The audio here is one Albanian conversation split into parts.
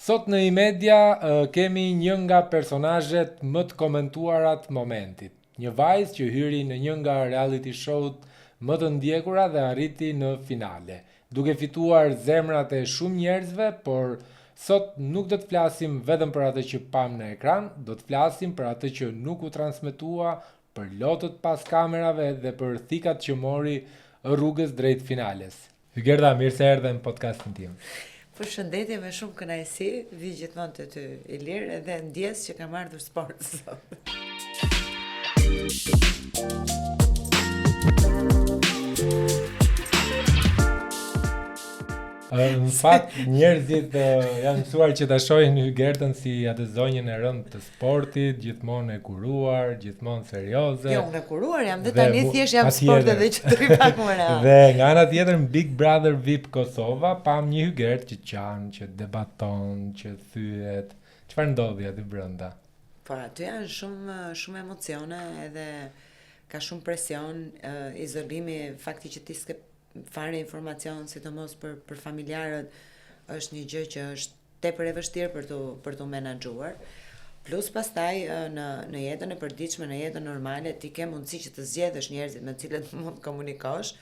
Sot në iMedia kemi një nga personazhet më të komentuarat momentit. Një vajzë që hyri në një nga reality show-t më të ndjekura dhe arriti në finale, duke fituar zemrat e shumë njerëzve, por sot nuk do të flasim vetëm për atë që pam në ekran, do të flasim për atë që nuk u transmetua, për lotët pas kamerave dhe për thikat që mori rrugës drejt finales. Hygerda, mirë se erdhe në podcastin tim. Përshëndetje, me shumë kënaqësi, vi gjithmonë të ty, Ilir, edhe ndjes që kam ardhur sport sot. Në fakt, njerëzit janë mësuar që ta shohin Hygertën si atë zonjën e rëndë të sportit, gjithmonë e kuruar, gjithmonë serioze. Jo, unë e kuruar jam, dhe tani thjesht jam sport edhe që të ripak më real. Dhe nga ana tjetër në Big Brother VIP Kosova, pam një Hygertë që qanë, që debaton, që thyet. Çfarë ndodhi aty brenda? Po, aty janë shumë emocione edhe ka shumë presion, izolimi, fakti që ti s'ke fare informacion, sidomos për familjarët, është një gjë që është tepër e vështirë për tu menaxhuar. Plus pastaj në jetën e përditshme, në jetën normale, ti ke mundësi që të zgjedhësh njerëzit me të cilët mund të komunikosh,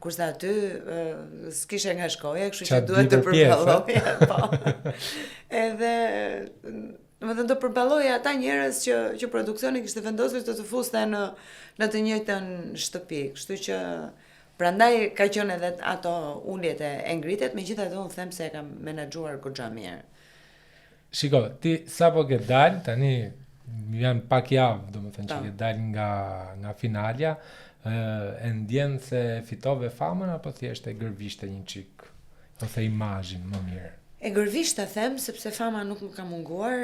kurse aty s'kishe nga shkoja, kështu që duhet të përballoj. Po. Edhe do përballoj ata njerëz që produksioni kishte vendosur të fuste në të njëjtën shtëpi, kështu që prandaj ka qenë edhe ato uljet e ngritet, megjithatë unë them se e kam menaxhuar goxha mirë. Shiko, ti sapo ke dalë, tani janë pak javë, domethënë që ke dalë nga finalja, e ndjen se fitove famën apo thjesht e gërvishte një çik ose imazhin më mirë? E gërvishta them, sepse fama nuk më ka munguar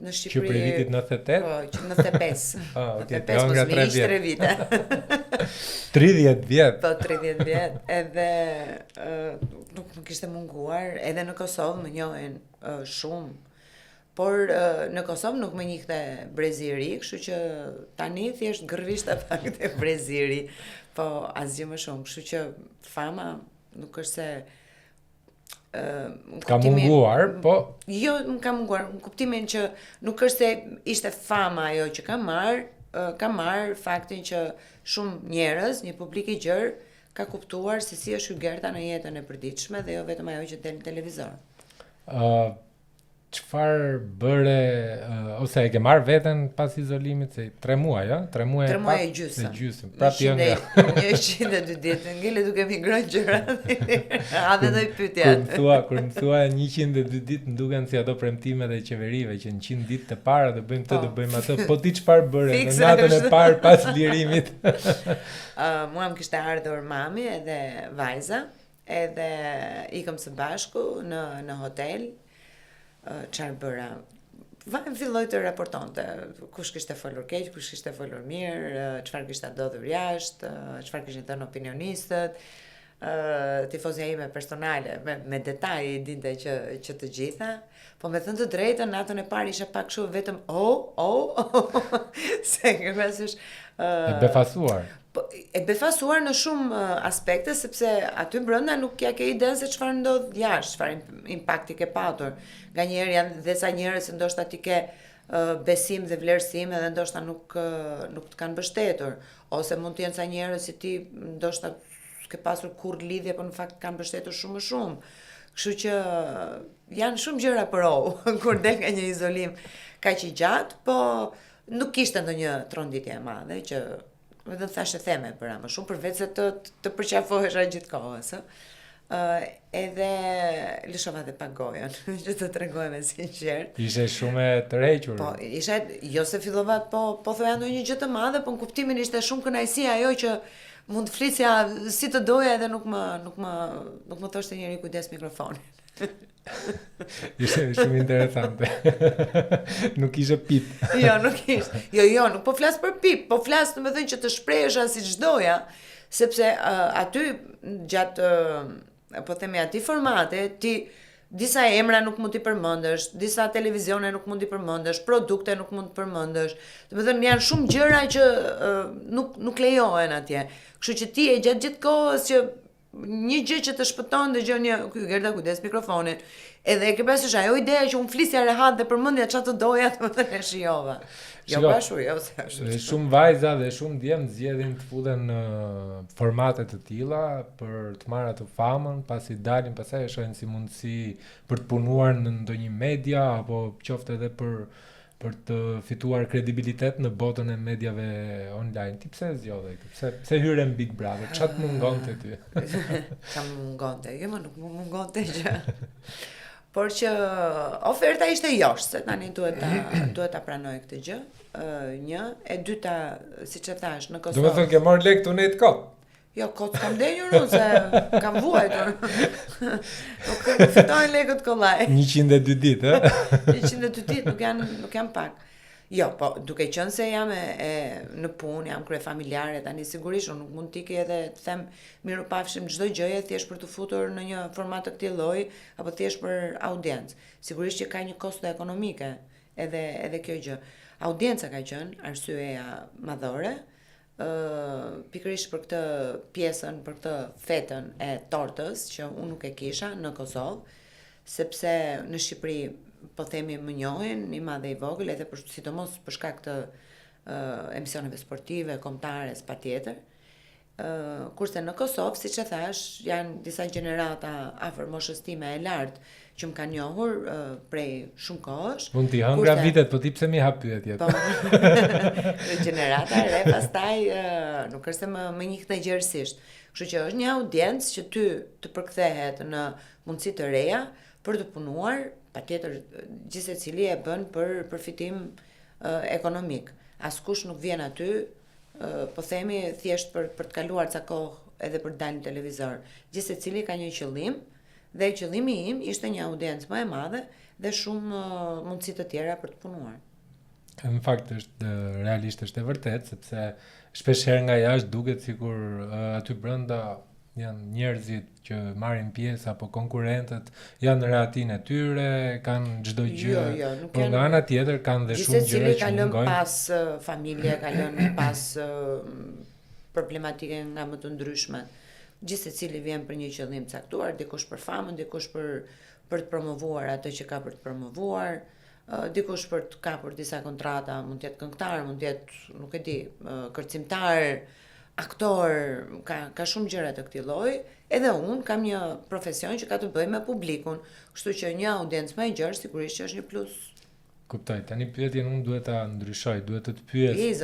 në Shqipëri. Që për vitit 98? Po, që 95. Okay, 95 mos më ishte 3 vite. 30 vjet. Po, 30 vjet. Edhe nuk më kishte munguar, edhe në Kosovë më njohin shumë. Por në Kosovë nuk më njihte brezi i ri, kështu që tani thjesht gërvishta pak te brezi i ri, po asgjë më shumë, kështu që fama nuk është se ka munguar, po jo, më ka munguar, në kuptimin që nuk është se ishte fama ajo që ka marr faktin që shumë njerëz, një publik i gjerë, ka kuptuar se si është Hygerta në jetën e përditshme dhe jo vetëm ajo që del në televizor. Çfarë bëre ose e ke marr veten pas izolimit se 3 muaj, ja? 3 muaj e gjysmë. Prapë jo nga 102 ditë, ngele duke migrojnë gjërat. A dhe doj pyetja. Kur më thua 102 ditë, më duken si ato premtimet e qeverive që në 100 ditë të para do bëjmë këtë, do bëjmë atë. Po ti çfarë bëre në natën e parë pas lirimit? Mua më kishte ardhur mami edhe vajza, edhe ikëm së bashku në hotel. Çfarë bëra? Filloi të raportonte kush kishte folur keq, kush kishte folur mirë, çfarë kishte ndodhur jashtë, çfarë kishin thënë opinionistët, tifozja ime personale me detaj dinte që të gjitha, po me thënë të drejtën natën e parë isha pak kështu vetëm se kësaj e befasuar. E befasuar në shumë aspekte, sepse aty brenda nuk ja ke idenë se çfarë ndodh jashtë, çfarë impakti ke patur. Nganjëherë janë dhe sa njerëz që ndoshta ti ke besim dhe vlerësim edhe ndoshta nuk të kanë mbështetur, ose mund të jenë sa njerëz që ti ndoshta s'ke pasur kurrë lidhje, por në fakt kanë mbështetur shumë më shumë. Kështu që janë shumë gjëra për kur del nga një izolim kaq i gjatë, po nuk kishte ndonjë tronditje e madhe që vetëm thashë theme për më shumë, përveç se të përqafohesha gjithë kohës. Edhe lëshova dhe pak gojën, që të tregoj me sinqert. Ishe shumë e tërhequr. Po, ishe, jo se fillova, po thoja ndonjë gjë të madhe, po në kuptimin ishte shumë kënaqësi ajo që mund të flisja si të doja edhe nuk më thoshte njëri kujdes mikrofonin. Ishte shumë interesante. Nuk ishe pip. Jo, nuk ishte. Jo, nuk po flas për pip, po flas domethënë që të shprehesha siç doja, sepse aty gjatë po themi aty formate, ti disa emra nuk mund t'i përmendësh, disa televizione nuk mund t'i përmendësh, produkte nuk mund të përmendësh. Domethënë janë shumë gjëra që nuk lejohen atje. Kështu që ti e gjatë gjithë kohës që një gjë që të shpëton dëgjon një ky Gerda kujdes mikrofonin. Edhe e ke parasysh ajo ideja që unë flisja rehat dhe përmendja çfarë të doja, domethënë e shijova. Jo bashur, jo se është. Shumë vajza dhe shumë djemë zgjedhin të futen në formate të tilla për të marrë atë famën, pasi dalin pastaj e shohin si mundësi për të punuar në ndonjë media apo qoftë edhe për të fituar kredibilitet në botën e mediave online. Ti pse zgjodhe këtë? Pse hyre në Big Brother? Ç'a të mungonte ty? Ç'a mungonte? Jo, nuk më mungonte gjë. Por që oferta ishte jashtë, se tani duhet ta pranoj këtë gjë. Një, e dyta, siç e thash, në Kosovë. Domethënë ke marrë lek të net kot. Jo, kot kam denjur unë se kam vuajtur. Nuk fitojnë lekët kollaj. 102 ditë, ë? 102 ditë, nuk janë pak. Jo, po duke qenë se jam në punë, jam krye familjare, tani sigurisht unë nuk mund t'i edhe të them mirupafshim çdo gjëje thjesht për të futur në një format të këtij lloji apo thjesht për audiencë. Sigurisht që ka një kosto ekonomike edhe kjo gjë. Audienca ka qenë arsyeja madhore, pikërisht për këtë pjesën, për këtë fetën e tortës që unë nuk e kisha në Kosovë, sepse në Shqipëri po themi më njohin, i madh dhe i vogël, edhe sidomos për shkak të emisioneve sportive, kombëtare, patjetër. Kurse në Kosovë, siç e thash, janë disa gjenerata afër moshës time e lartë që më kanë njohur prej shumë kohësh. Mund t'i hëngra vitet, po ti pse mi hap pyetjet? Po. Gjenerata e re, pastaj nuk është se më njihte gjerësisht. Kështu që është një audiencë që ty të përkthehet në mundësi të reja për të punuar, patjetër gjithsecili e bën për përfitim ekonomik. Askush nuk vjen aty, po themi thjesht për të kaluar ca kohë edhe për të dalë në televizor. Gjithsecili ka një qëllim dhe qëllimi im ishte një audiencë më e madhe dhe shumë mundësi të tjera për të punuar. Në fakt realisht është e vërtet, sepse shpeshherë nga jashtë duket sikur aty brenda janë njerëzit që marrin pjesë apo konkurrentët janë në rehatin e tyre, kanë çdo gjë. Por nga ana tjetër kanë dhe shumë gjëra që ka lënë pas familje, ka lënë pas problematike nga më të ndryshmet. Gjithsecili vjen për një qëllim caktuar, dikush për famën, dikush për të promovuar atë që ka për të promovuar, dikush për të kapur disa kontrata, mund të jetë këngëtar, mund të jetë, nuk e di, kërcimtar, aktor, ka shumë gjëra të këtij lloji, edhe unë kam një profesion që ka të bëjë me publikun, kështu që një audiencë më e gjerë sigurisht që është një plus. Kuptoj, tani pyetjen unë duhet ta ndryshoj, duhet të pyes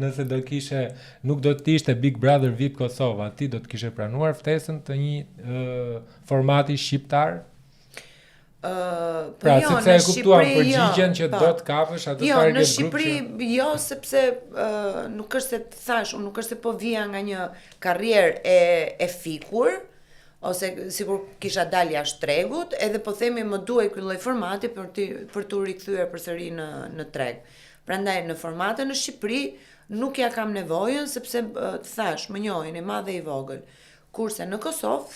nëse do kishe, nuk do të ishte Big Brother VIP Kosova, ti do të kishe pranuar ftesën të një formati shqiptar? Pra, sepse e kuptuam përgjigjen që do të kapësh atë target group. Jo, në Shqipëri jo, sepse nuk është se të thash, unë nuk është se po vija nga një karrierë e fikur, ose sikur kisha dalë jashtë tregut, edhe po themi më duhet ky lloj formati për t'u rikthyer përsëri në treg. Prandaj në formate në Shqipëri nuk ja kam nevojën sepse të thash, më njohin i madh dhe i vogël. Kurse në Kosovë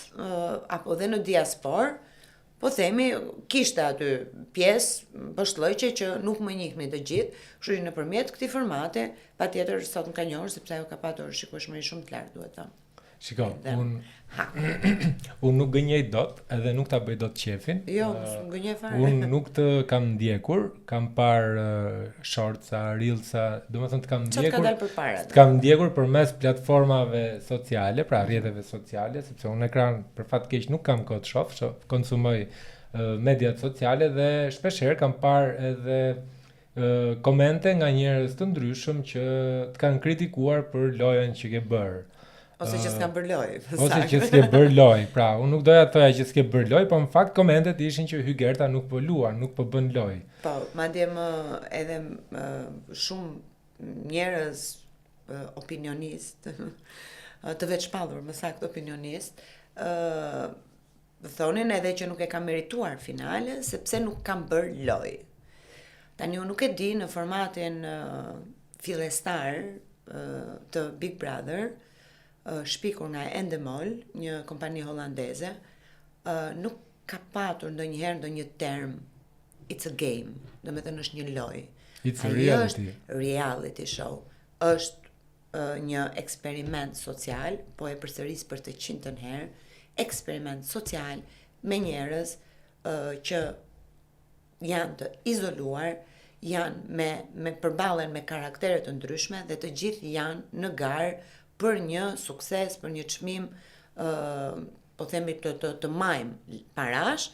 apo dhe në diasporë, po themi, kishte aty pjesë bashkëllëqe që nuk më njihnin të gjithë, kështu që nëpërmjet këtij formate, patjetër sot më ka njohur sepse ajo ka patur shikueshmëri shumë të lartë, duhet të them. Shiko, unë nuk gënjej dot, edhe nuk ta bëj dot qefin. Jo, nuk gënjej fare. Unë nuk të kam ndjekur, kam parë shortsa, reelsa, domethënë të kam ndjekur. Çfarë ka dalë përpara? Të kam ndjekur përmes platformave sociale, pra rrjeteve sociale, sepse unë ekran për fat keq nuk kam kohë të shoh, konsumoj mediat sociale dhe shpeshherë kam parë edhe komente nga njerëz të ndryshëm që të kanë kritikuar për lojën që ke bërë. Ose që s'kan bërë lojë. Ose që s'ke bërë lojë. Pra, unë nuk doja të thoja që s'ke bërë lojë, po në fakt komentet ishin që Hygerta nuk po luan, nuk po bën lojë. Po, madje edhe shumë njerëz opinionist, të veçpallur, më saktë opinionist, thonin edhe që nuk e kam merituar finalen sepse nuk kam bërë lojë. Tani unë nuk e di në formatin fillestar të Big Brother, shpikur nga Endemol, një kompani holandeze, nuk ka patur ndonjëherë ndonjë term it's a game, domethënë është një lojë. It's a reality. Është reality show. Është një eksperiment social, po e përsëris për të 100 herë, eksperiment social me njerëz që janë të izoluar, janë me përballen me karaktere të ndryshme dhe të gjithë janë në garë për një sukses, për një çmim, po themi të majmë parash,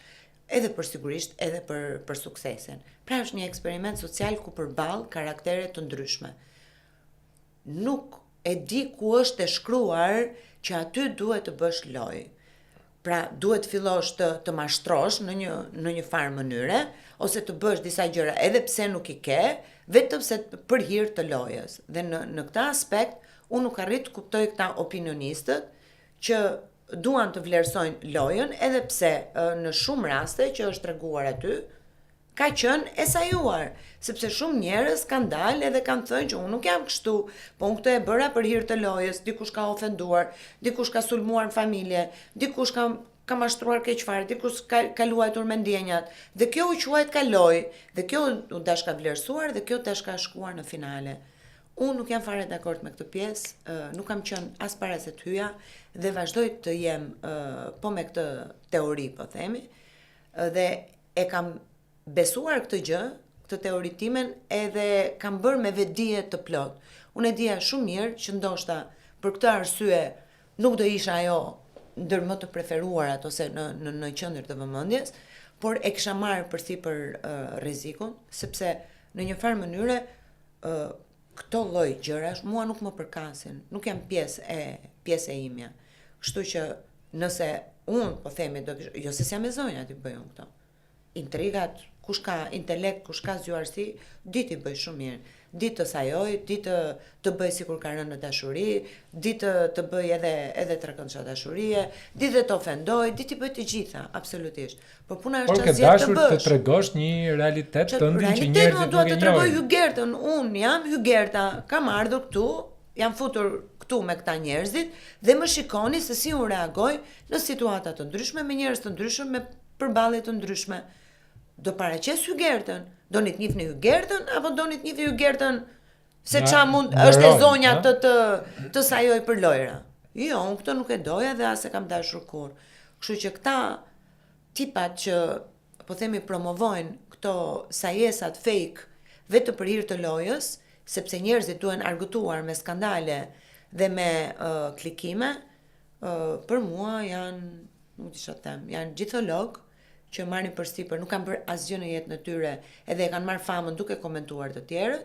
edhe për sigurisht edhe për suksesin. Pra është një eksperiment social ku përball karaktere të ndryshme. Nuk e di ku është e shkruar që aty duhet të bësh lojë. Pra duhet fillosh të mashtrosh në një farë mënyre, ose të bësh disa gjëra edhe pse nuk i ke, vetëm se për hir të lojës. Dhe në këtë aspekt unë nuk arrit të kuptoj këta opinionistët që duan të vlerësojnë lojën, edhe pse në shumë raste që është treguar aty ka qenë e sajuar, sepse shumë njerëz kanë dalë edhe kanë thënë që unë nuk jam kështu, po unë këtë e bëra për hir të lojës, dikush ka ofenduar, dikush ka sulmuar në familje, dikush ka mashtruar keq fare, dikush ka luajtur me ndjenjat, dhe kjo u quajt ka lojë, dhe kjo u dash ka vlerësuar dhe kjo dash ka shkuar në finale. Unë nuk jam fare dakord me këtë pjesë, nuk kam qenë as para se të hyja dhe vazhdoj të jem po me këtë teori, po themi, dhe e kam besuar këtë gjë, këtë teoritimen, edhe kam bërë me vetdije të plot. Unë e dija shumë mirë që ndoshta për këtë arsye nuk do isha ajo ndër më të preferuarat ose në qendër të vëmendjes, por e kisha marrë përsipër rrezikun, sepse në një farë mënyre këto lloj gjërash mua nuk më përkasin, nuk jam pjesë e imja. Kështu që nëse unë po themi jo se jam e zonja ti bëj unë këto. Intrigat, kush ka intelekt, kush ka zgjuarsi, ditë i bëj shumë mirë. Ditë të sajoj, ditë të bëj sikur ka rënë në dashuri, ditë të bëj edhe trekëndsha dashurie, ditë të ofendoj, ditë i bëj të gjitha, absolutisht. Por puna është që zgjedh të bësh. Por ke dashur të tregosh një realitet tëndin që njerëzit nuk e njohin. Dua të tregoj Hygertën, unë jam Hygerta, kam ardhur këtu, jam futur këtu me këta njerëzit dhe më shikoni se si unë reagoj në situata të ndryshme me njerëz të ndryshëm, me përballje të ndryshme. Do paraqes Hygertën, doni të njihni Hygertën apo doni të njihni Hygertën se ç'a mund është e zonja të sajoj për lojra. Jo, unë këtë nuk e doja dhe as e kam dashur kur. Kështu që këta tipat që po themi promovojnë këto sajesat fake vetëm për hir të lojës, sepse njerëzit duhen argëtuar me skandale dhe me klikime, për mua janë, nuk di çfarë them, janë gjitholog që marrin përsipër, nuk kanë bërë asgjë në jetën e tyre, edhe e kanë marrë famën duke komentuar të tjerët,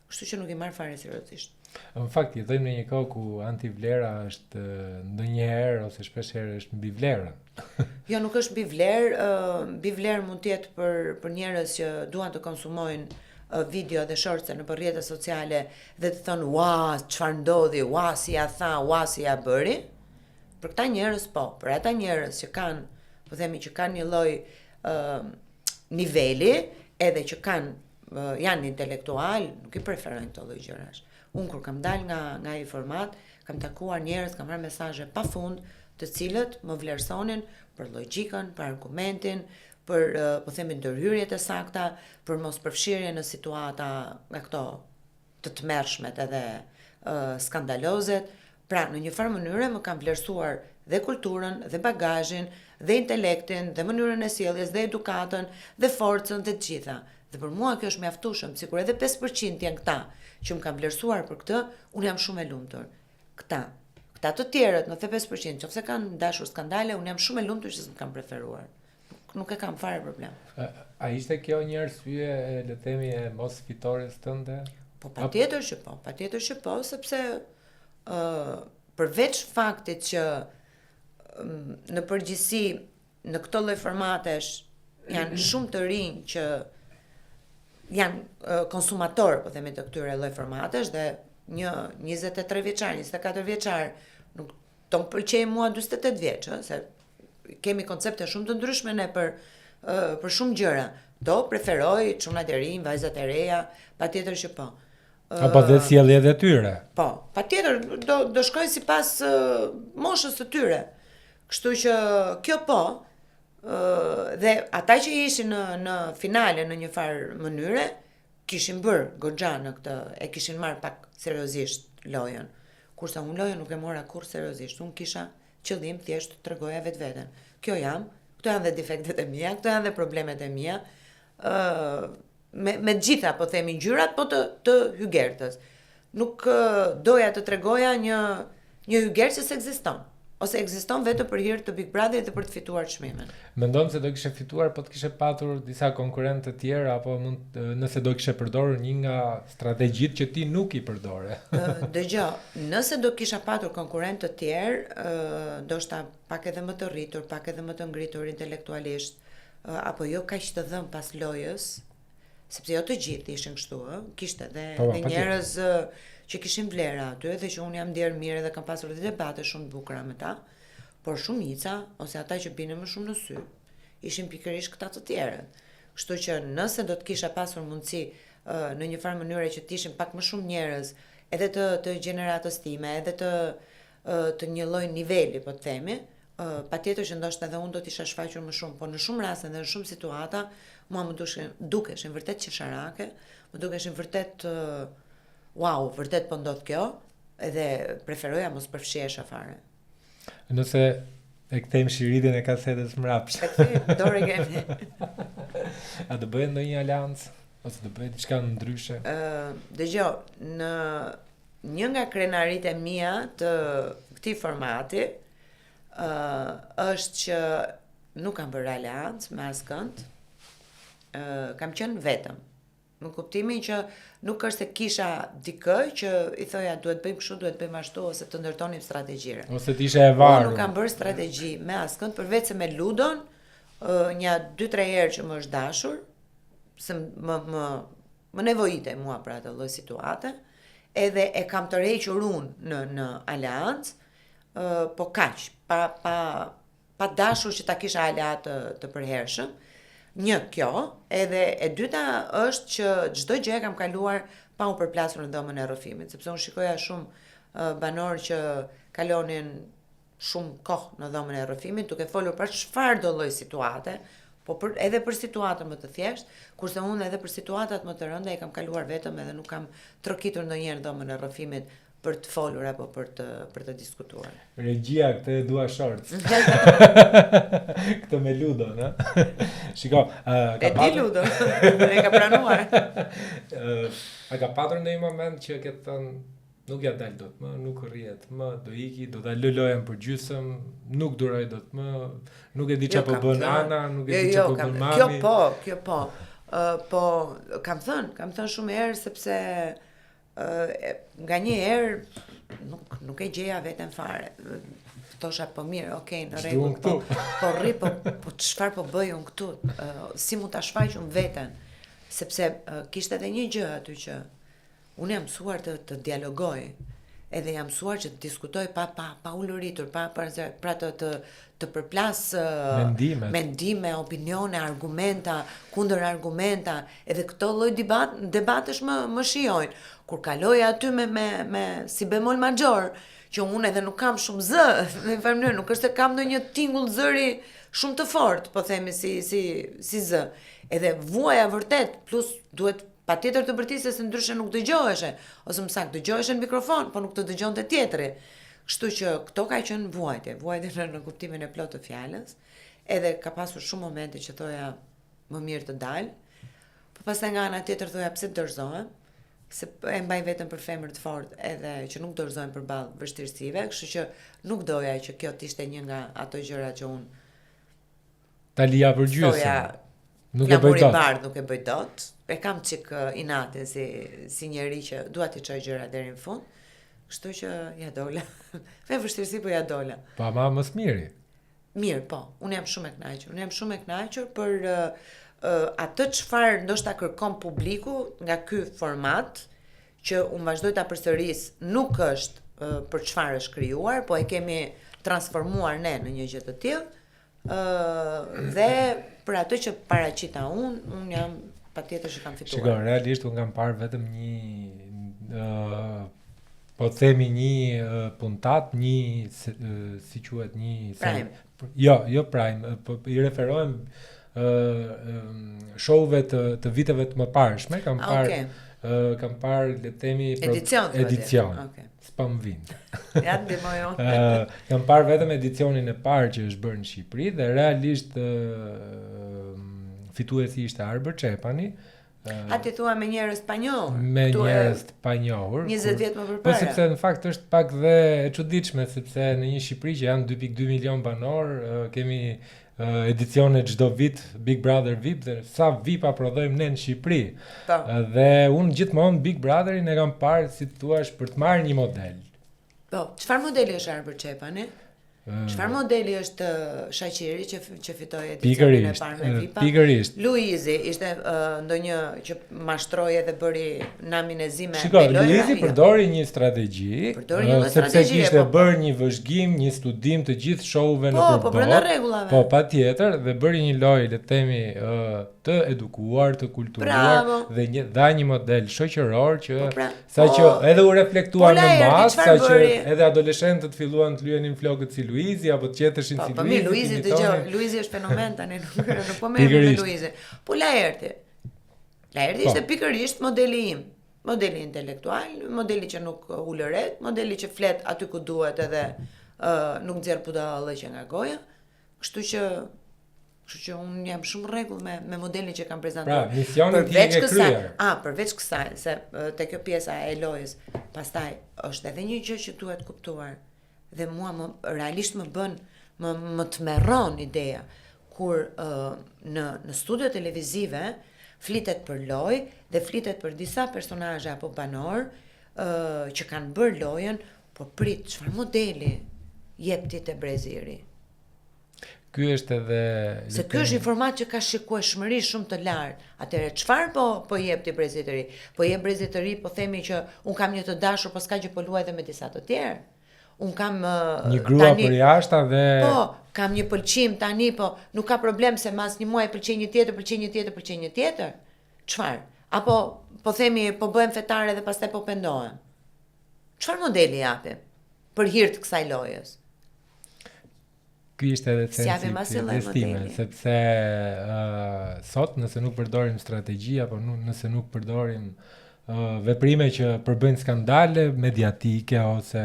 kështu që nuk i marr fare seriozisht. Në fakt, jetojmë në një kohë ku antivlera është ndonjëherë ose shpeshherë është mbi vlerën. Jo, nuk është mbi vlerë, mbi vlerë mund të jetë për njerëz që duan të konsumojnë video dhe shortse në rrjetet sociale dhe të thonë, "Ua, çfarë ndodhi? Ua, si ja tha, ua, si ja bëri?" Për këta njerëz po, për ata njerëz që kanë, po themi që kanë një lloj niveli, edhe që janë intelektual, nuk i preferojnë këto lloj gjërash. Unë kur kam dalë nga ai format, kam takuar njerëz, kam marrë mesazhe pafund, të cilët më vlerësonin për logjikën, për argumentin, për po themi ndërhyrjet e sakta, për mos përfshirje në situata nga këto të tmerrshmet edhe skandalozet. Pra, në një farë mënyre më kanë vlerësuar dhe kulturën, dhe bagazhin, dhe intelektin, dhe mënyrën e sjelljes, dhe edukatën, dhe forcën, dhe të gjitha. Dhe për mua kjo është mjaftueshëm, sikur edhe 5% janë këta që më kanë vlerësuar për këtë, unë jam shumë e lumtur. Këta të tjerët, në 5%, nëse kanë dashur skandale, unë jam shumë e lumtur që s'm kanë preferuar. Nuk e kam fare problem. A ishte kjo një arsye, le të themi, e mos fitores tënde? Po patjetër që po, sepse përveç faktit që në përgjithësi në këto lloj formatesh janë shumë të rinj që janë konsumator, po themi, të këtyre lloj formatesh dhe një 23 vjeçar, 24 vjeçar, nuk të më pëlqej mua 48 vjeç, se kemi koncepte shumë të ndryshme ne për shumë gjëra. Do preferoj çunat e rinj, vajzat e reja, patjetër që po. Apo dhe sjelljet e tyre. Po, patjetër do shkojnë sipas moshës së tyre. Kështu që kjo po, dhe ata që ishin në finale në një farë mënyre, kishin bërë goxha në këtë, e kishin marrë pak seriozisht lojën. Kurse unë lojën nuk e mora kurrë seriozisht. Unë kisha qëllim thjesht të tregoja vetveten. Kjo jam, këto janë dhe defektet e mia, këto janë dhe problemet e mia. Me gjitha, po themi ngjyrat, po të hygertës. Nuk doja të tregoja një hygerë që s'ekziston. Ose ekziston vetëm për hir të Big Brother dhe për të fituar çmimin. Mendon se do kishe fituar po të kishe patur disa konkurrentë të tjerë apo nëse do kishe përdorur një nga strategjitë që ti nuk i përdore? Dëgjoj, nëse do kisha patur konkurrentë të tjerë, ndoshta pak edhe më të rritur, pak edhe më të ngritur intelektualisht, apo jo kaq të dhënë pas lojës, sepse jo të gjithë ishin kështu, kishte edhe njerëz që kishin vlera aty dhe që unë jam ndjer mirë dhe kam pasur dhe debate shumë të bukura me ta, por shumica ose ata që binin më shumë në sy ishin pikërisht këta të tjerët. Kështu që nëse do të kisha pasur mundësi në një farë mënyre që të ishin pak më shumë njerëz, edhe të gjeneratës time, edhe të një lloj niveli, po të themi, patjetër që ndoshta edhe unë do të isha shfaqur më shumë, por në shumë raste dhe në shumë situata mua më dukeshin vërtet qesharake, më dukeshin vërtet wow, vërtet po ndodh kjo, edhe preferoja mos përfshihesha fare. Nëse e kthejmë shiridin e kasetës mrapsh. E kthejmë, dorë kemi. A do bëhet ndonjë aleancë ose do bëhet diçka ndryshe? Dëgjoj, në një nga krenaritë e mia të këtij formati është që nuk kam bërë aleancë me askënd. Kam qenë vetëm. Në kuptimin që nuk është se kisha dikë që i thoja duhet bëjmë kështu, duhet bëjmë ashtu ose të ndërtonim strategjire. Ose të ishe e varur. Unë nuk kam bërë strategji me askënd përveç se me ludon, një 2-3 herë që më është dashur, se më nevojite mua për atë lloj situate, edhe e kam tërhequr unë në aleancë, po kaq, pa dashur që ta kisha aleat të përhershëm. Një kjo, edhe e dyta është që çdo gjë e kam kaluar pa u përplasur në dhomën e rrëfimit, sepse unë shikoja shumë banorë që kalonin shumë kohë në dhomën e rrëfimit, duke folur për çfarë do lloj situate, po edhe për situata më të thjeshtë, kurse unë edhe për situatat më të rënda i kam kaluar vetëm edhe nuk kam trokitur ndonjëherë në dhomën e rrëfimit për të folur apo për të diskutuar. Regjia, këtë e dua shorts. Këtë me ludon, ha? Shiko, e di ludon, e ka pranuar. A ka patur ndonjë moment që ke thënë nuk ja dal dot më, nuk rrihet më, do iki, do ta lë lojën për gjysmë, nuk duroj dot më, nuk e di çfarë po bën Ana, nuk e di çfarë po bën mami. Kjo po. Po kam thënë shumë herë sepse nga një herë nuk e gjeja veten fare. Thosha po mirë, okay, në rregull, po rri, po çfarë po bëj unë këtu? Si mund ta shfaq unë veten? Sepse kishte edhe një gjë aty që unë jam mësuar të dialogoj, edhe jam mësuar që të diskutoj pa uluritur, pra të përplas mendime, opinione, argumenta, kundër argumenta, edhe këto lloj debatesh më shijojnë. Kur kaloj aty me si bemol major, që unë edhe nuk kam shumë zë, në një mënyrë, nuk është se kam ndonjë tingull zëri shumë të fortë, po themi si zë. Edhe vuaja vërtet, plus duhet patjetër të bërtisë se ndryshe nuk dëgjoheshe, ose më saktë dëgjoheshe në mikrofon, po nuk të dëgjonte tjetri. Kështu që këto ka qenë vuajtje në kuptimin e plotë të fjalës, edhe ka pasur shumë momente që thoja më mirë të dal, po pastaj nga ana tjetër thoja pse dorëzohem, se e mbaj veten për femër të fortë edhe që nuk dorëzohen përballë vështirësive, kështu që nuk doja që kjo të ishte një nga ato gjëra që unë ta lija për gjysmë. Nuk e bëj dot. Nuk e bëj dot. E kam çik inate si njeri që dua të çoj gjëra deri në fund. Kështu që ja dola. Me vështirësi po ja dola. Po ama më smiri. Mirë, po. Unë jam shumë e kënaqur për atë çfarë ndoshta kërkon publiku nga ky format që unë vazhdoj ta përsëris, nuk është për çfarë është krijuar, po e kemi transformuar ne në një gjë të tillë. Dhe për atë që paraqita unë jam patjetër që kam fituar. Shiko, realisht unë kam parë vetëm një po themi një puntat, një si quhet një Prime. Jo Prime, po i referohem showve të viteve të mëparshme, kam parë kam parë le të themi edicion. Okay. S'pam vind. Ja ndihmojon. Kam parë vetëm edicionin e parë që është bërë në Shqipëri dhe realisht fituesi ishte Arber Çepani. A ti thua me njerëz pa njohur? Me njerëz pa njohur. 20 vjet më përpara. Po sepse në fakt është pak dhe e çuditshme sepse në një Shqipëri që janë 2.2 milion banor, kemi edicione çdo vit Big Brother VIP dhe sa VIP-a prodhojmë ne në Shqipëri. Dhe unë gjithmonë Big Brotherin e kam parë si thua për të marrë një model. Po, çfarë modeli është Arber Çepani? Çfarë modeli është Shaqiri që fitoi edicionin e parë me VIP-a? Pikërisht. Luizi ishte ndonjë që mashtroi dhe bëri namin e zi me Shikoj, Luizi përdori një strategji, sepse kishte bërë një vëzhgim, një studim të gjithë show-ve në përbërë. Po, brenda rregullave. Po, patjetër, dhe bëri një lojë, le të themi, të edukuar, të kulturuar dhe dha një model shoqëror që saqë edhe u reflektua në masë, saqë edhe adoleshentët filluan të lyenin flokët si Luizi apo të qetëshin si Luizi. Po, Luizi dëgjoj, Luizi është fenomen tani, nuk po merrem me Luizi. Po Laerti ishte pikërisht modeli im. Modeli intelektual, modeli që nuk ulëret, modeli që flet aty ku duhet edhe nuk nxjerr budallë që nga goja. Kështu që unë jam shumë rregull me modelin që kam prezantuar. Pra, misionin ti e ke kryer. Përveç kësaj, se te kjo pjesa e lojës, pastaj është edhe një gjë që duhet kuptuar. Dhe mua realisht më bën më tmerron ideja kur në studio televizive flitet për lojë dhe flitet për disa personazhe apo banor që kanë bërë lojën, po prit çfarë modeli jep ti te Breziri. Ky është edhe se ky është informat që ka shikueshmëri shumë të lartë. Atëherë çfarë po jep ti Brezit të ri? Po jep Brezit të ri, po themi që un kam një të dashur, po s'ka gjë po luaj edhe me disa të tjerë. Un kam një grua për jashtë dhe po, kam një pëlqim tani, po nuk ka problem se mas një muaj pëlqen një tjetër. Çfarë? Apo po themi po bëhem fetare dhe pastaj po pendohem. Çfarë modeli japim për hir të kësaj lojës? Ky ishte edhe sensi investime, sepse sot nëse nuk përdorim strategji apo nëse nuk përdorim veprime që përbëjnë skandale mediatike ose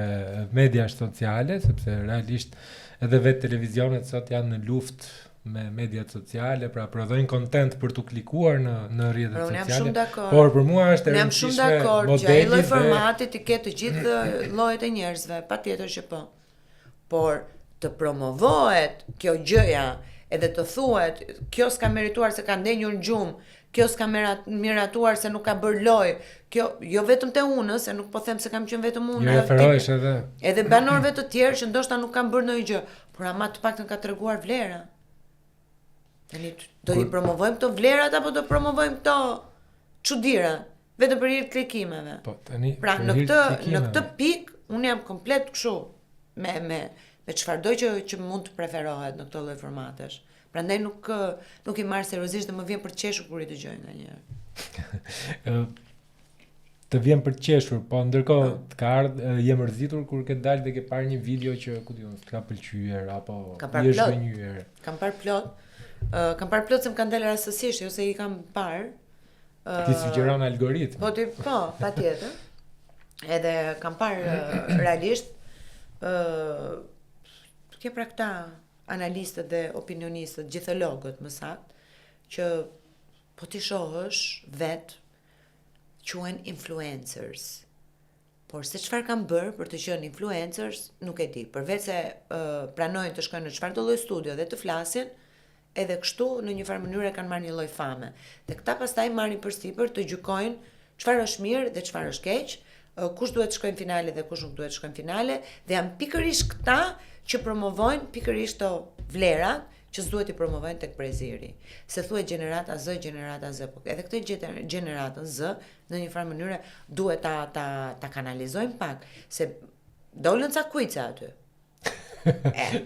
media sociale, sepse realisht edhe vetë televizionet sot janë në luftë me mediat sociale, pra prodhojnë content për të klikuar në rrjetet sociale. Por për mua është e rëndësishme modeli që ai lloj formati të ketë të gjithë llojet e njerëzve, patjetër që po. Por të promovohet kjo gjëja edhe të thuhet kjo s'ka merituar se ka ndenjur në gjumë, kjo s'ka merituar se nuk ka bërë lojë, kjo jo vetëm te unë, se nuk po them se kam qenë vetëm unë. Referohesh edhe banorëve të tjerë që ndoshta nuk kanë bërë ndonjë gjë, por ama të paktën ka treguar vlera. Tani do i promovojmë këto vlerat apo do promovojmë këto çuditëra vetëm për hir të klikimeve? Po tani pra në këtë pikë unë jam komplet kështu me çfarëdo që mund të preferohet në këto lloj formatesh. Prandaj nuk i marr seriozisht dhe më vjen për të qeshur kur i dëgjoj nganjëherë. Të vjen për të qeshur, po ndërkohë të ka ardhur je mërzitur kur ke dalë dhe ke parë një video që ku diun, të ka pëlqyer apo je zhgënjur. Kam parë plot. Kam parë plot se më kanë dalë rastësisht, ose i kam parë. Ti sugjeron algoritm. Po, patjetër. Edhe kam parë realisht ke pra këta analistët dhe opinionistët, gjithologët më saktë, që po ti shohësh vet quhen influencers. Por se çfarë kanë bërë për të qenë influencers, nuk e di. Përveç se pranojnë të shkojnë në çfarëdo lloj studio dhe të flasin, edhe kështu në një farë mënyrë kanë marrë një lloj fame. Dhe këta pastaj marrin përsipër të gjykojnë çfarë është mirë dhe çfarë është keq, kush duhet të shkojnë në finale dhe kush nuk duhet të shkojnë në finale, dhe janë pikërisht këta që promovojnë pikërisht to vlerat që s'duhet i promovojnë tek Breziri. Se thuhet gjenerata Z, po edhe këtë gjeneratën Z në një farë mënyrë duhet ta kanalizojmë pak, se dolën ca kujca aty.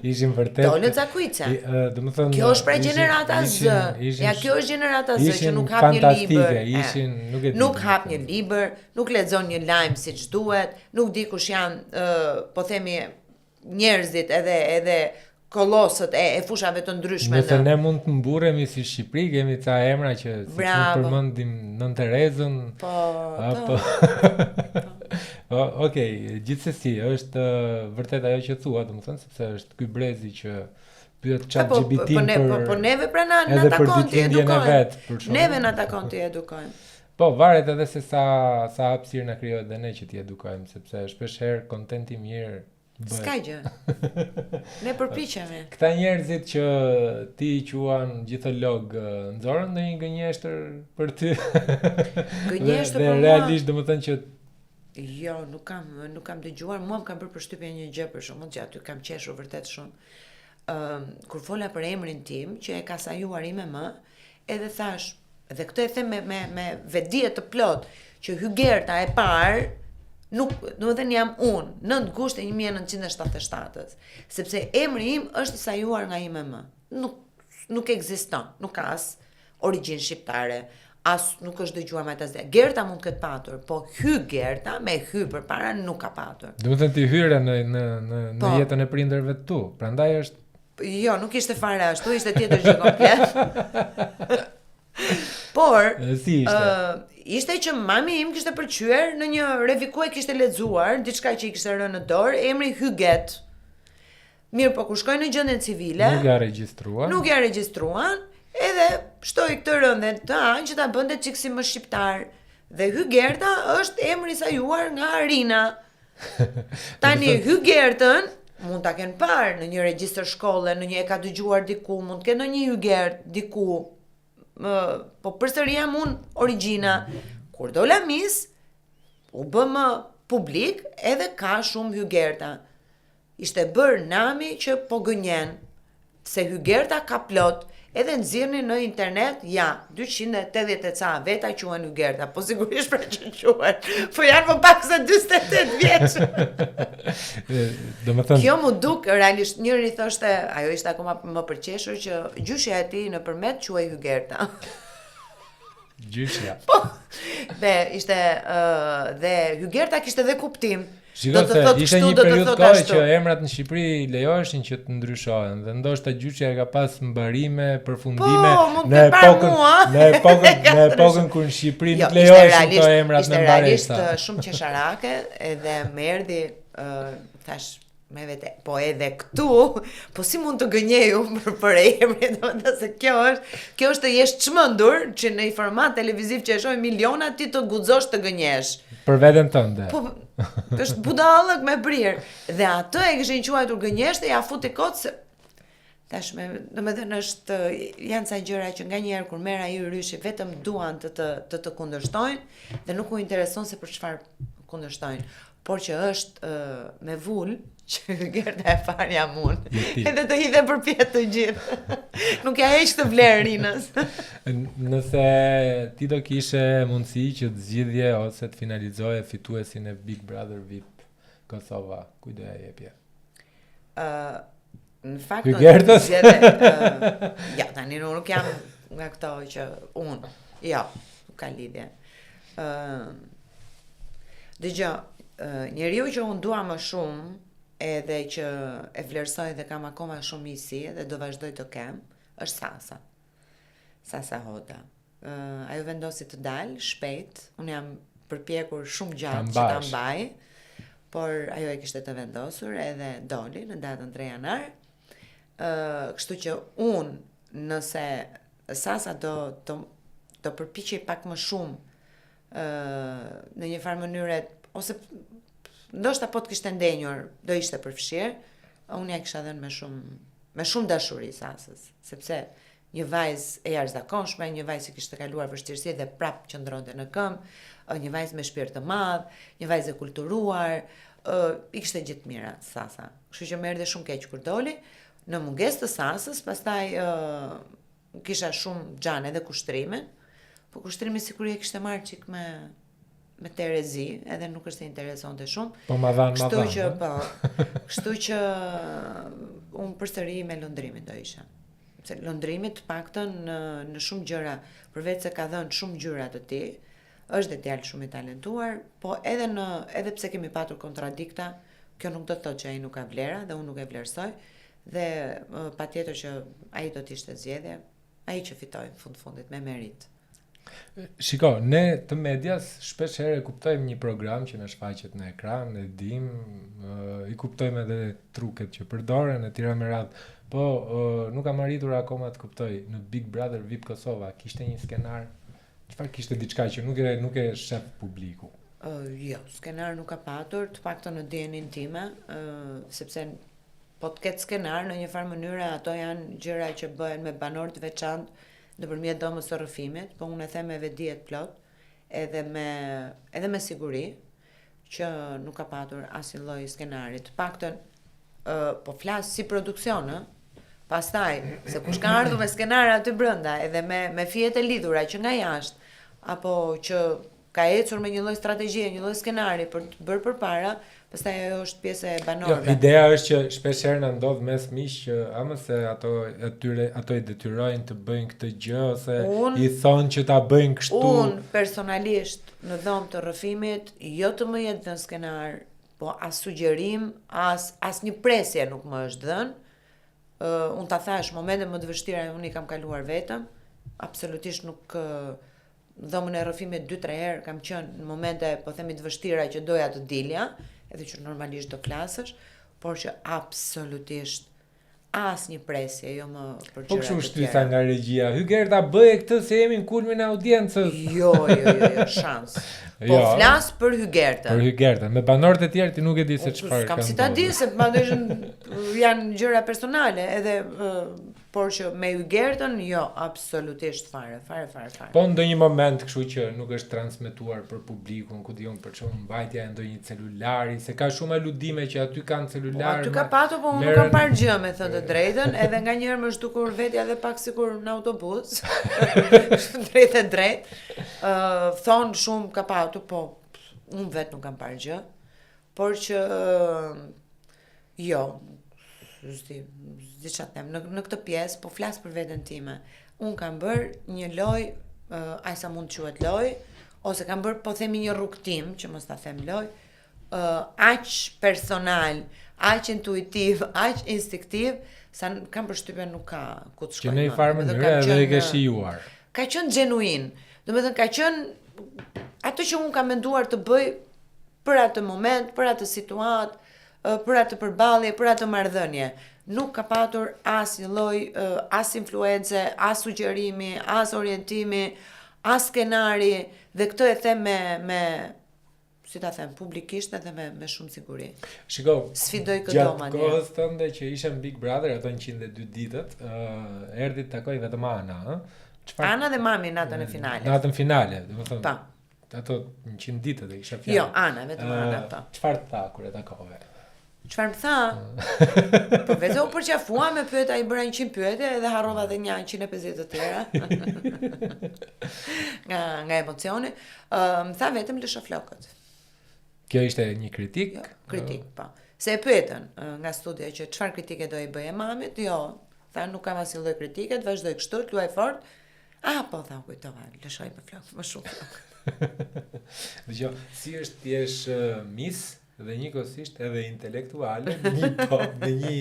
Ishin vërtet. Dolën ca kujca. Domethënë kjo është pra gjenerata Z. Ja kjo është gjenerata Z që nuk hap një libër. Nuk hap një libër, nuk lexon një lajm siç duhet, nuk di kush janë, po themi njerëzit edhe kollosët e fushave të ndryshme. Nëse ne mund të mburremi si Shqipëri, kemi ca emra që si që përmendim Nën Terezën. Po. Okej, gjithsesi është vërtet ajo që thua, domethënë sepse është ky brezi që pyet ChatGPT-n po neve pra na takon të edukojmë. Neve na takon të edukojmë. Po, varet edhe se sa hapësirë na krijohet dhe ne që t'i edukojmë, sepse shpesh herë kontenti mirë bëhet. S'ka gjë. Ne përpiqemi. Këta njerëzit që ti quan gjitholog nxorën ndonjë gënjeshtër për ty? Gënjeshtër për mua. Dhe realisht domethënë që jo, nuk kam dëgjuar, mua më kam bërë përshtypje një gjë për shkakun që aty kam qeshur vërtet shumë. Kur fola për emrin tim, që e ka sajuar IMM, edhe thash, dhe këtë e them me vetdije të plot, që Hygerta e parë nuk, domethënë jam unë, 9 gusht e 1977-s, sepse emri im është sajuar nga IMM. Nuk ekziston, nuk ka as origjinë shqiptare, as nuk është dëgjuar me atë asgjë. Gerta mund të ketë patur, po Hygerta me hy përpara nuk ka patur. Domethënë ti hyre në jetën e prindërve të tu, prandaj është. Jo, nuk ishte fare ashtu, ishte tjetër gjë komplet. Por, si ishte? Ishte që mami im kishte përqyer në një reviku e kishte lexuar, diçka që i kishte rënë në dorë, emri Hyget. Mirë, po kur shkoi në gjendjen civile, nuk ja regjistruan, edhe shtoi këtë rëndën që ta bënte çik si më shqiptar. Dhe Hygerta është emri i sajuar nga Arina. Tani Hygertën mund ta kenë parë në një regjistër shkolle, në një e ka dëgjuar diku, mund të kenë ndonjë Hygert diku. Po përsëri jam unë origjina. Kur dola mis, u bë më publik, edhe ka shumë Hygerta. Ishte bërë nami që po gënjen, se Hygerta ka plot, edhe nxirrni në internet, 280 e ca veta quhen Hygerta, po sigurisht pra që quhen, po janë më pak se 48 vjeç. Domethënë kjo mu duk realisht, njëri thoshte, ajo ishte akoma më përqeshur që gjyshja e tij nëpërmet quhej Hygerta. Gjyshja. Po. Dhe ishte dhe Hygerta kishte edhe kuptim. Shikoj se ishte një periudhë kohë që emrat në Shqipëri lejoheshin që të ndryshohen dhe ndoshta gjyqja ka pas mbarime, përfundime në epokën kur në Shqipëri nuk lejoheshin këto emrat me mbaresa. Ishte realisht shumë qesharake edhe më erdhi thash me vete, po edhe këtu, po si mund të gënjeju për emrin, domethënë se kjo është të jesh çmendur që në një format televiziv që e shohin miliona ti të guxosh të gënjesh. Për veten tënde. Po është budallëk me brir. Dhe atë e kishin quajtur gënjeshtë, ja futi kot se tashmë, domethënë janë ca gjëra që nganjëherë kur merr ai ryshi vetëm duan të kundërshtojnë dhe nuk u intereson se për çfarë kundërshtojnë, por që është me vul që Gerta e parë jam unë. Edhe të hidhe përpjet të gjithë. Nuk ja heq të vlerë Rinës. Nëse ti do kishe mundësi që të zgjidhje ose të finalizoje fituesin e Big Brother VIP Kosova, kujt do ja jepje? Në fakt Hygertës? Ja, tani nuk jam nga këto që unë. Jo, nuk ka lidhje. Dëgjoj, njeriu që unë dua më shumë edhe që e vlerësoj dhe kam akoma shumë miqësi dhe do vazhdoj të kem, është Sasa Hoda. Ajo vendosi të dalë shpejt, unë jam përpjekur shumë gjatë që ta mbaj, por ajo e kishte të vendosur edhe doli në datën 3 janar. Kështu që unë nëse Sasa do përpiqej pak më shumë në një farë mënyre, ose ndoshta po të kishte ndenjur, do ishte përfshirë, unë ja kisha dhënë me shumë dashuri Sasës, sepse një vajzë e jashtëzakonshme, një vajzë që kishte kaluar vështirësi dhe prap qëndronte në këmbë, një vajzë me shpirt të madh, një vajzë e kulturuar, i kishte gjithë mira Sasa. Kështu që më erdhi shumë keq kur doli. Në mungesë të Sasës, pastaj kisha shumë xhan edhe kushtrimin, po kushtrimit sigurisht e kishte marrë çik me Terezi, edhe nuk është se interesonte shumë. Po ma dhan. Kështu që unë përsëri me lundrimin do isha. Se lundrimi të paktën në shumë gjëra, përveç se ka dhënë shumë gjëra të tij, është dhe djalë shumë i talentuar, po edhe pse kemi patur kontradikta, kjo nuk do të thotë që ai nuk ka vlera dhe unë nuk e vlerësoj. dhe patjetër që ai do të ishte zgjedhje, ai që fitoi në fundit me merit. Shiko, ne të medias shpesh herë kuptojmë një program që na shfaqet në ekran, e dim, i kuptojmë edhe truket që përdoren e tjera me radhë. Po, nuk kam arritur akoma të kuptoj në Big Brother VIP Kosova, kishte një skenar, çfarë kishte diçka që nuk e shef publiku. Jo, skenar nuk ka patur, të paktën në dijenin time, sepse po të ketë skenar në një farë mënyre ato janë gjëra që bëhen me banor të veçantë nëpërmjet dhomës së rrëfimit, po unë e them me vetdijet plot, edhe me siguri që nuk ka patur asnjë lloj skenari. Të paktën po flas si produksion, pastaj se kush ka ardhur me skenar aty brenda, edhe me fijet e lidhura që nga jashtë, apo që ka ecur me një lloj strategjie, një lloj skenari për të bërë përpara, pastaj ajo është pjesë e banorëve. Jo, ideja është që shpesh herë na ndodh mes miq që ama se ato i detyrojnë të bëjnë këtë gjë ose i thonë që ta bëjnë kështu. Unë personalisht në dhomë të rrëfimit jo të më jetë dhënë skenar, po as sugjerim, as një presje nuk më është dhënë. Unë ta thash momente më të vështira unë i kam kaluar vetëm, absolutisht nuk dhomën e rrëfimit 2-3 herë kam qenë në momente po themi të vështira që doja të dilja, edhe që normalisht do flasësh, por që absolutisht asnjë presje, jo më për gjëra të tjera. Po kështu shtysa nga regjia, Hygerta bëje këtë se jemi në kulmin e audiencës. Jo, shans. Po flas për Hygertën. Për Hygertën, me banorët e tjerë ti nuk e di se çfarë kam si ta di se janë gjëra personale, edhe por që me Hygertën jo, absolutisht fare. Po ndonjë moment kështu që nuk është transmetuar për publikun, ku diun për çfarë mbajtja e ndonjë celulari, se ka shumë aludime që aty kanë celular. Aty ka patur, po unë nuk kam parë gjë me thënë të drejtën, edhe nganjëherë më zhdukur vetja edhe pak sikur në autobus. drejt. Thonë shumë ka patur, po unë vetë nuk kam parë gjë, por që jo, zdi çfarë them, në këtë pjesë po flas për veten time. Unë kam bërë një lojë, ai sa mund të quhet lojë, ose kam bërë po themi një rrugtim, që mos ta them lojë, aq personal, aq intuitiv, aq instinktiv, sa kam përshtypjen nuk ka ku të shkojë. Që në një farë mënyrë edhe e ke shijuar. Ka qenë genuin. Domethënë ka qenë ato që unë kam menduar të bëj për atë moment, për atë situatë, për atë përballje, për atë marrëdhënie. Nuk ka patur asnjë lloj as influence, as sugjerimi, as orientimi, as skenari, dhe këtë e them me si ta them, publikisht edhe me shumë siguri. Shiko, sfidoj këto madje. Gjatë kohës tënde që ishe në Big Brother, ato 102 ditët, erdhi të takoj vetëm Ana, Ana dhe mami natën e finale. Natën finale, domethënë. Pa. Ato 100 ditët e kisha fjalë. Jo, Ana, vetëm Ana, pa. Çfarë tha kur e takove? Çfarë më tha? Po vetë u përqafua me pyet, ai bëra 100 pyetje edhe harrova edhe një 150 të tjera. nga emocioni. Më tha vetëm lësha flokët. Kjo ishte një kritik? Jo, kritik, po. Se e pyetën nga studia që çfarë kritike do i bëje mamit? Jo, tha nuk kam asnjë lloj kritike, të vazhdoj kështu, të luaj fort. Po tha kujtova, lëshoj me flokë, më shumë flokë. Dgjoj, si është ti je miss dhe njëkohësisht edhe intelektuale në një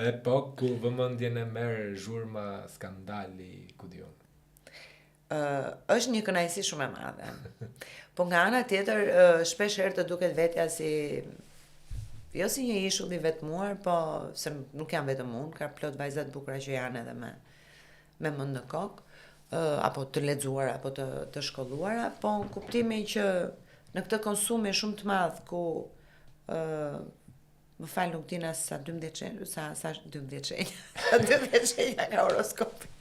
epokë ku vëmendjen e merr zhurma, skandali, ku diun. Është një kënaqësi shumë e madhe. Po nga ana tjetër, shpesh herë të duket vetja si jo si një ishull i vetmuar, po se nuk jam vetëm unë, ka plot vajza të bukura që janë edhe me mend në kokë, apo të lexuara, apo të shkolluara, po në kuptimin që në këtë konsum e shumë të madh ku më fal nuk dina sa 12 çenj, sa 12 çenj. 12 çenj nga horoskopi.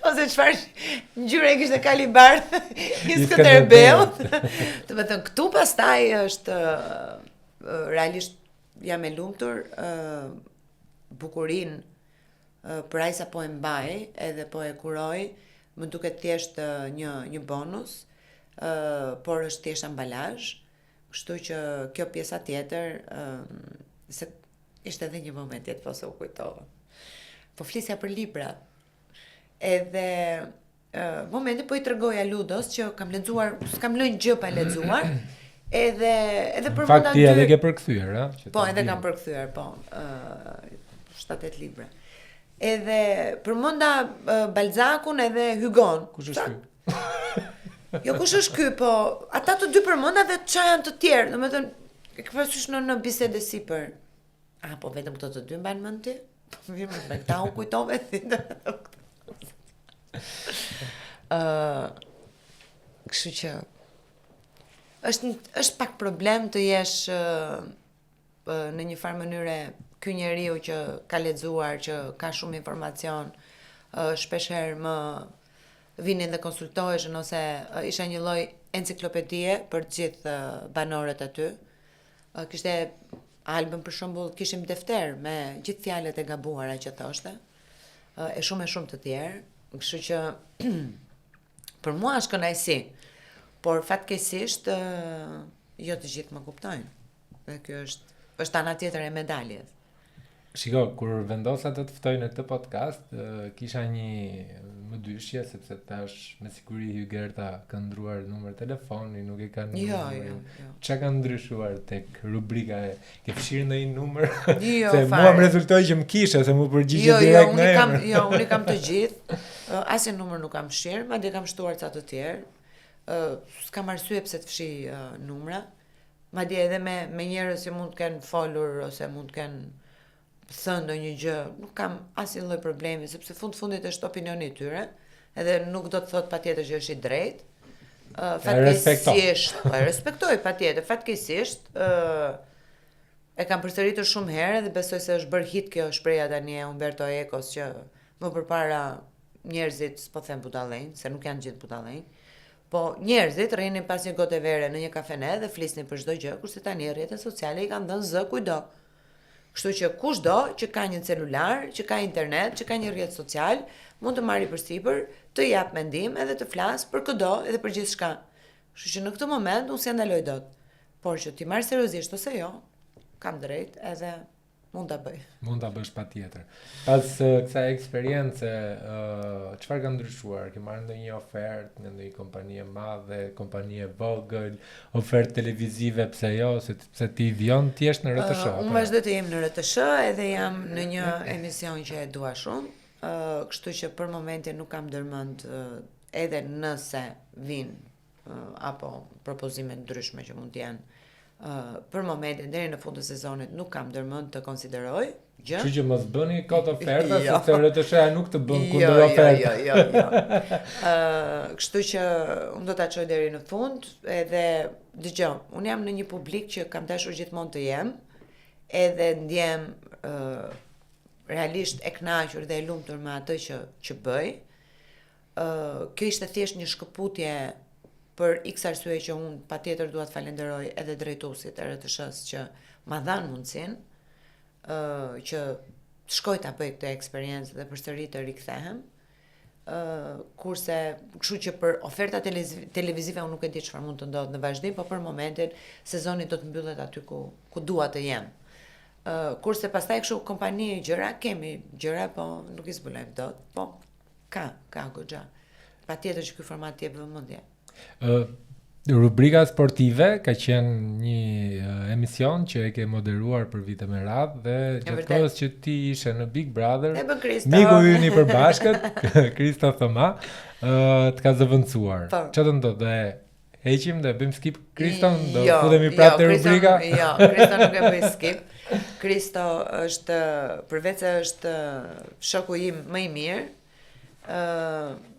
Ose çfarë ngjyre kishte Kalibar, i Skënderbeu. Do të thënë këtu pastaj është realisht jam e lumtur bukurinë për ai sa po e mbaj edhe po e kuroj, më duket thjesht një bonus. Por është thjesht ambalazh, kështu që kjo pjesa tjetër se ishte edhe një moment tjetër po se u kujtova. Po flisja për libra. Edhe momenti po i tregoja Ludos që kam lexuar, s'kam lënë gjë pa lexuar. Edhe për fakti edhe ke përkthyer, a? Po, edhe kam përkthyer, po. 7-8 libra. Edhe përmenda Balzacun edhe Hugon. Kush është ky? Jo kush është ky, po ata të dy përmenda dhe çfarë janë të tjerë, domethënë e ke parasysh në bisedë sipër. Po vetëm këto të dy mbajnë mend ti? Po mirë, me ta u kujtove ti. Kështu që është pak problem të jesh në një farë mënyre ky njeriu që ka lexuar, që ka shumë informacion, shpeshherë më vinin dhe konsultoheshin ose isha një lloj enciklopedie për të gjithë banorët aty. Kishte album për shembull, kishim defter me gjithë fjalët e gabuara që thoshte. E shumë të tjerë, kështu që për mua është kënaqësi, por fatkeqësisht jo të gjithë më kuptojnë. Dhe kjo është ana tjetër e medaljes. Shiko, kur vendosa të të ftoj në këtë podcast, kisha një mëdyshje, sepse tash me siguri Hygerta ka ndruar numër telefoni, nuk e ka një Jo. Çka ka ndryshuar tek rubrika e ke fshirë në një numër? Jo, se mua më rezultoi që më kishe, se më përgjigje direkt në emër. Unë kam të gjithë, asnjë numër nuk kam fshirë, madje kam shtuar ca të tjerë. S'kam arsye pse të fshi numra, madje edhe me njerëz që mund të kenë folur ose mund të kenë thënë ndonjë gjë, nuk kam asnjë lloj problemi, sepse fundit është opinioni i tyre, edhe nuk do të thotë patjetër që është i drejtë. Fatkeqësisht, e respektoj patjetër, fatkeqësisht e kam përsëritur shumë herë dhe besoj se është bërë hit kjo shpreha tani e Umberto Ecos që më përpara njerëzit, s'po them budallënj, se nuk janë gjithë budallënj, po njerëzit rrinin pas një gote vere në një kafene dhe flisnin për çdo gjë, kurse tani rrjetet sociale i kanë dhënë zë kujdo. Kështu që kushdo që ka një celular, që ka internet, që ka një rrjet social, mund të marrë përsipër, të jap mendim edhe të flas për çdo edhe për gjithçka. Kështu që në këtë moment unë s'ja ndaloj dot. Por që ti marr seriozisht ose jo, kam drejt edhe mund ta bëj. Mund ta bësh patjetër. Pas kësaj eksperience, çfarë ka ndryshuar? Ke marrë ndonjë ofertë nga ndonjë kompani e madhe, kompani e vogël, ofertë televizive, pse jo, se ti vjen ti je në RTS. Unë vazhdoj të jem në RTS edhe jam në një emision që e dua shumë. Kështu që për momentin nuk kam ndërmend edhe nëse vijnë apo propozime ndryshme që mund të jenë. Për momentin deri në fund të sezonit nuk kam ndërmend të konsideroj gjë. Kështu që mos bëni kot oferta, sepse RTS-ja nuk të bën kundër ofertë. Jo. Kështu që unë do ta çoj deri në fund, edhe dëgjoj, unë jam në një publik që kam dashur gjithmonë të jem, edhe ndjem realisht e kënaqur dhe e lumtur me atë që bëj. Kjo ishte thjesht një shkëputje për x arsye që unë patjetër dua të falenderoj edhe drejtuesit e RTS-s që ma dhanë mundësinë që të shkoj ta bëj këtë eksperiencë dhe përsëri të rikthehem. Kurse, kështu që për oferta televizive unë nuk e di çfarë mund të ndodhë në vazhdim, por për momentin sezoni do të mbyllet aty ku dua të jem. Kurse pastaj kështu kompani gjëra, kemi gjëra, po nuk i zbulojmë dot, po ka goxha. Patjetër që ky format jep vëmendje. Rubrika sportive ka qenë një emision që e ke moderuar për vite me radhë dhe gjatë kohës që ti ishe në Big Brother, miku ynë i përbashkët, Kristo Thoma, të ka zëvendësuar. Çfarë do ndodh? Do heqim dhe bëjmë skip Kriston, do futemi prapë te rubrika? Jo, Kristo nuk e bëj skip. Kristo është, përveç se është shoku im më i mirë,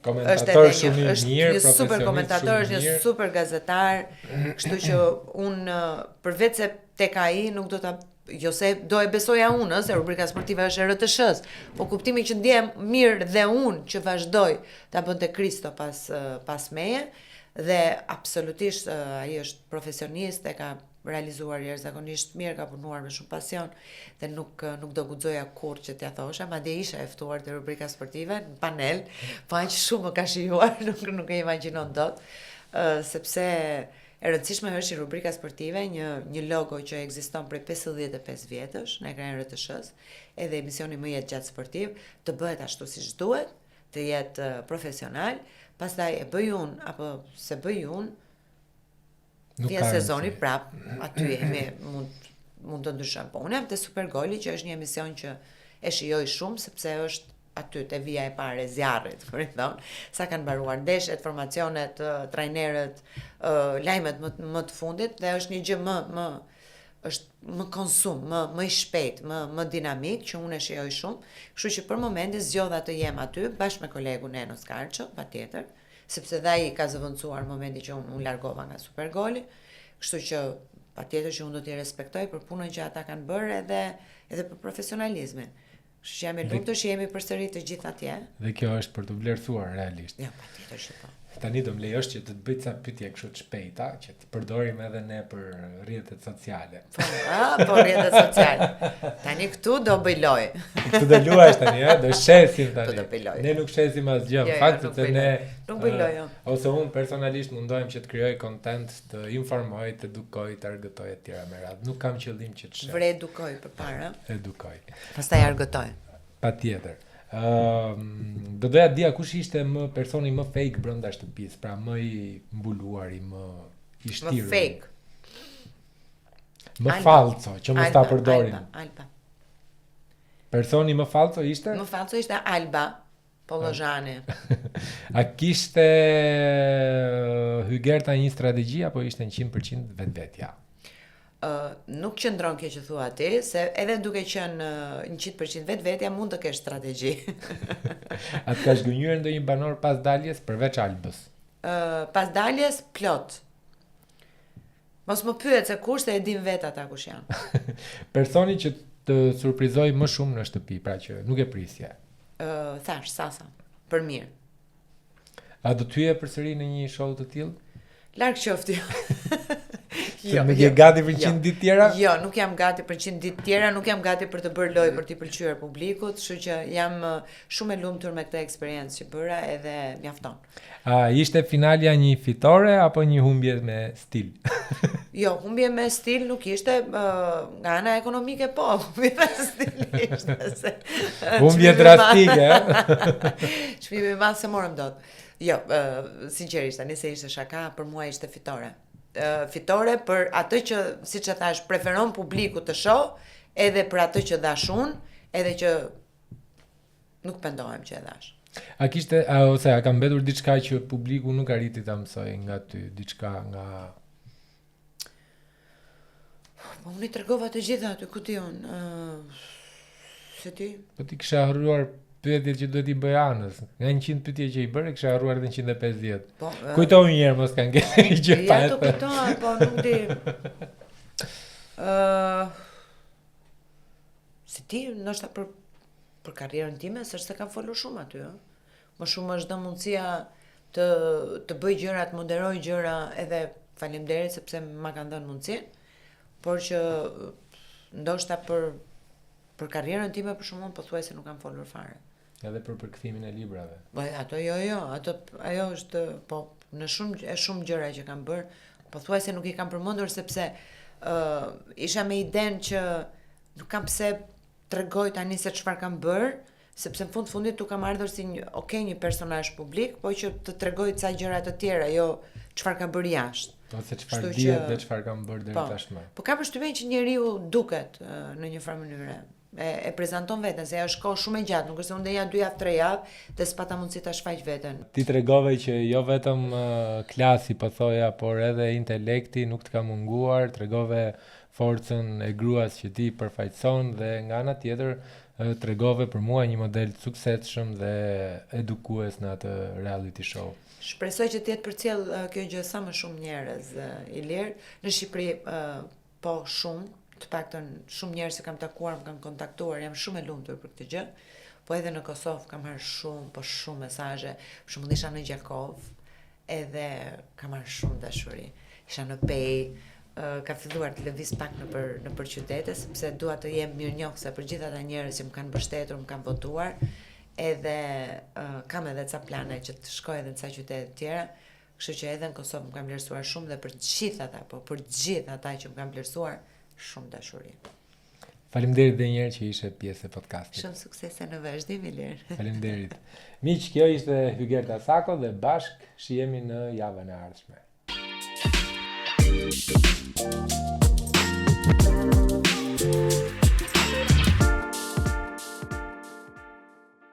komentator shumë i mirë, një super komentator, është një super gazetar, kështu që unë përveç se tek ai nuk do ta se do e besoja unë, se rubrika sportive është e RTS-s, po kuptimi që ndjem mirë dhe unë që vazhdoj ta bënte Kristo pas meje, dhe absolutisht ai është profesionist, e ka realizuar jashtëzakonisht mirë, ka punuar me shumë pasion dhe nuk do guxoja kurrë që t'ia thosha, madje isha e ftuar te rubrika sportive në panel, po aq shumë më ka shijuar, nuk e imagjinon dot, sepse e rëndësishme është i rubrika sportive, një logo që ekziston prej 55 vjetësh në ekranin RTS-s, edhe emisioni më i gjatë sportiv, të bëhet ashtu siç duhet, të jetë profesional, pastaj e bëj unë apo se bëj unë, vjen sezoni prap, aty jemi, mund të ndryshojmë. Po unë jam te Super Goli, që është një emision që e shijoj shumë sepse është aty te vija e parë e zjarrit, kur I thon, sa kanë mbaruar ndeshjet, formacionet, trajnerët, lajmet më të fundit dhe është një gjë është më konsum, më I shpejt, më dinamik që unë e shijoj shumë, kështu që për momentin zgjodha të jem aty bashkë me kolegun Enos Karço, patjetër, sepse dhe ai ka zëvendësuar momentin që unë largova nga Supergoli, kështu që patjetër që unë do t'i respektoj për punën që ata kanë bërë edhe për profesionalizmin. Kështu që jam e lumtur që jemi përsëri të gjithë atje. Dhe kjo është për të vlerësuar realisht. Ja, patjetër që po. Tani do më lejosh që të të bëj ca pyetje kështu të shpejta, që të përdorim edhe ne për rrjetet sociale. Po rrjetet sociale. Tani këtu do bëj lojë. Këtu do luash tani, do shesim tani. Këtu do bëj lojë. Ne nuk shesim asgjë, në Jo, fakt nuk se bëj ne Nuk bëj lojë. ose unë personalisht mundohem që të krijoj content, të informoj, të edukoj, të argëtoj etj. Me radhë. Nuk kam qëllim që të shes. Vre edukoj përpara. Edukoj. Pastaj argëtoj. Patjetër. Do doja të dija kush ishte personi më fake brenda shtëpisë, pra më I mbuluari, më I Më shtirur. fake. Më Alba. falco, që mos ta përdorim. Alba. Personi më falco ishte? Më falco ishte Alba Pollozhani. A kishte Hygerta një strategji apo ishte 100% vetvetja? Nuk qëndron kjo që thua ti, se edhe duke qenë 100% vetvetja mund të kesh strategji. A të ka zgënjur ndonjë banor pas daljes përveç Albës? Pas daljes plot. Mos më pyet se kush se e din vet ata kush janë. Personi që të surprizoi më shumë në shtëpi, pra që nuk e prisje. Thash Sasa, për mirë. A do të hyje përsëri në një show të tillë? Larg qofti. Se me je gati për 100 ditë tjera? Jo, nuk jam gati për 100 ditë tjera, nuk jam gati për të bërë lojë për t'i pëlqyer publikut, kështu që jam shumë e lumtur me këtë eksperiencë që bëra edhe mjafton. A ishte finalja një fitore apo një humbje me stil? Jo, humbje me stil nuk ishte, nga ana ekonomike po, humbje me stil ishte. Humbje drastike, Çmimi I madh se morëm dot. Jo, sinqerisht, tani se ishte shaka, për mua ishte fitore. Fitore për atë që, siç e thash, preferon publiku të shoh, edhe për atë që dash unë, edhe që nuk pendohem që e dash. A kishte, ose a ka mbetur diçka që publiku nuk arriti ta mësoj nga ty, diçka nga... Po unë I tregova të gjitha aty, ku ti unë, se ti? Po ti kisha harruar pyetjet që duhet I bëj anës. Nga 100 pyetje që I bëre, kisha harruar edhe 150. Po, Kujtoj një herë mos ka ngel gjë pa. Ja, të kujtoj, po nuk di. Si ti, ndoshta për karrierën time, s'është se kam folur shumë aty, Më shumë është dhe mundësia të bëj gjëra, të moderoj gjëra, edhe faleminderit sepse ma kanë dhënë mundësinë, por që ndoshta për karrierën time për shkakun pothuajse nuk kam folur fare. Edhe për përkthimin e librave. Po ato jo, ajo është po në shumë gjëra që kam bërë, pothuajse nuk I kam përmendur sepse isha me idenë që nuk kam pse tregoj tani se çfarë kam bërë, sepse në fundit tu kam ardhur si një personazh publik, po që të tregoj ca gjëra të tjera, jo çfarë kam bërë jashtë. Ose çfarë dihet dhe çfarë kam bërë deri tashmë. Po ka përshtypjen që njeriu duket në një farë mënyrë. E prezanton veten se ajo është kohë shumë e gjatë, nuk është se unë ja 2 javë 3 javë dhe s'pata mundësi ta shfaq veten. Ti tregove që jo vetëm klasi po thoja, por edhe intelekti nuk të ka munguar, tregove forcën e gruas që ti përfaqëson dhe nga ana tjetër tregove për mua një model të suksesshëm dhe edukues në atë reality show. Shpresoj që të jetë përcjell kjo gjë sa më shumë njerëz Ilir në Shqipëri, po shumë, të paktën shumë njerëz që kam takuar, më kanë kontaktuar, jam shumë e lumtur për këtë gjë. Po edhe në Kosovë kam marrë shumë mesazhe, për shembull isha në Gjakov, edhe kam marrë shumë dashuri. Isha në Pej, ka filluar të lëviz pak nëpër qytete, sepse dua të jem mirënjohëse për gjithë ata njerëz që më kanë mbështetur, më kanë votuar, edhe kam edhe ca plane që të shkoj edhe në ca qytete të tjera, kështu që edhe në Kosovë më kanë vlerësuar shumë dhe për gjithë ata, për gjithë ata që më kanë vlerësuar, shumë dashuri. Faleminderit edhe një herë që ishe pjesë e podcastit. Shumë suksese në vazhdim, Ilir. Faleminderit. Miq, kjo ishte Hygerta Sako dhe bashk shihemi në javën e ardhshme.